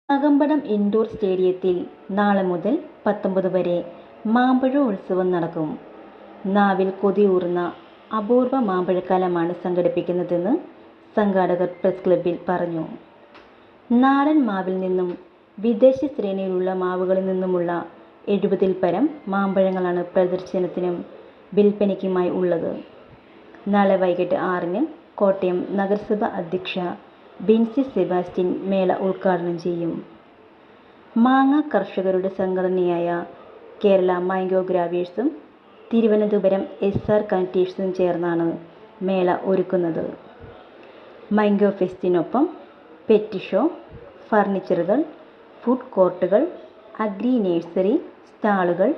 Nagampadam indoor സ്റ്റേഡിയത്തിൽ നാളെ മുതൽ 19 വരെ മാമ്പഴോത്സവം നടക്കും. നാവിൽ കൊതിയൂറുന്ന അപൂർവ മാമ്പഴക്കാലമാണ് സംഘടിപ്പിക്കുന്നതെന്ന് സംഘാടകർ പ്രസ് ക്ലബ്ബിൽ പറഞ്ഞു. നാടൻ മാവിൽ നിന്നും വിദേശ ശ്രേണിയിലുള്ള മാവുകളിൽ നിന്നുമുള്ള 70-ൽ പരം മാമ്പഴങ്ങളാണ് പ്രദർശനത്തിനും വിൽപ്പനയ്ക്കുമായി ഉള്ളത്. നാളെ വൈകിട്ട് 6-ന് കോട്ടയം നഗരസഭ അധ്യക്ഷ ബിൻസി സെബാസ്റ്റ്യൻ മേള ഉദ്ഘാടനം ചെയ്യും. മാങ്ങ കർഷകരുടെ സംഘടനയായ കേരള മാംഗോ ഗ്രാവേഴ്സും തിരുവനന്തപുരം SR കണക്റ്റേഴ്സും ചേർന്നാണ് മേള ഒരുക്കുന്നത്. മാംഗോ ഫെസ്റ്റിനൊപ്പം പെറ്റ് ഷോ, ഫർണിച്ചറുകൾ, ഫുഡ് കോർട്ടുകൾ, അഗ്രി നഴ്സറി സ്റ്റാളുകൾ,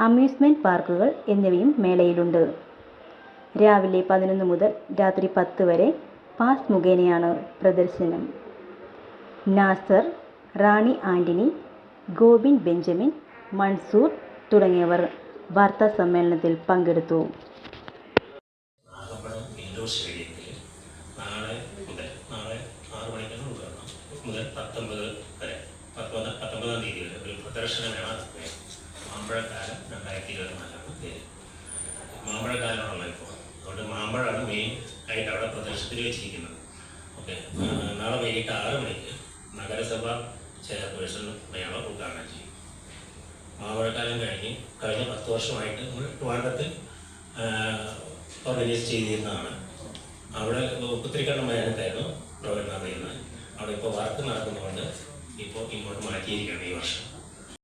അമ്യൂസ്മെന്റ് പാർക്കുകൾ എന്നിവയും മേളയിലുണ്ട്. രാവിലെ 11 മുതൽ രാത്രി 10 വരെ പാസ് മുഖേനയാണ് പ്രദർശനം. നാസർ, റാണി ആന്റണി, ഗോവിൻ ബെഞ്ചമിൻ, മൻസൂർ തുടങ്ങിയവർ വാർത്താസമ്മേളനത്തിൽ പങ്കെടുത്തു. നാഗമ്പടം ഇൻഡോർ സ്റ്റേഡിയത്തിൽ നാളെ 6 മണിക്കാണ് ഉദ്ഘാടനം മുതൽ 19-ആം തീയതി വരെ ഒരു പ്രദർശനമേള നടത്തുകയാണ്. മാമ്പഴക്കാലം 2024 പേര്. മാമ്പഴക്കാലമാണല്ലോ ഇപ്പോൾ, അതുകൊണ്ട് മാമ്പഴമാണ് മെയിൻ ആയിട്ട് അവിടെ പ്രദർശനത്തിൽ വെച്ചിരിക്കുന്നത്. ഓക്കെ, നാളെ വൈകിട്ട് 6 മണിക്ക് നഗരസഭ ചെയർപേഴ്സൺ മേള ഉദ്ഘാടനം ചെയ്യും. മാമ്പഴക്കാലം കഴിഞ്ഞ 10 വർഷമായിട്ട് നമ്മൾ ട്രിവാൻഡ്രത്ത് ഓർഗനൈസ് ചെയ്തിരുന്നതാണ്. അവിടെ പുത്തിരിക്കണ്ടം മൈതാനത്തായിരുന്നു പ്രവർത്തനം നടന്നിരുന്നത്. അവിടെ ഇപ്പോൾ വർക്ക് നടക്കുന്നതുകൊണ്ട് ഇപ്പോൾ ഇങ്ങോട്ട് മാറ്റിയിരിക്കുകയാണ് ഈ വർഷം.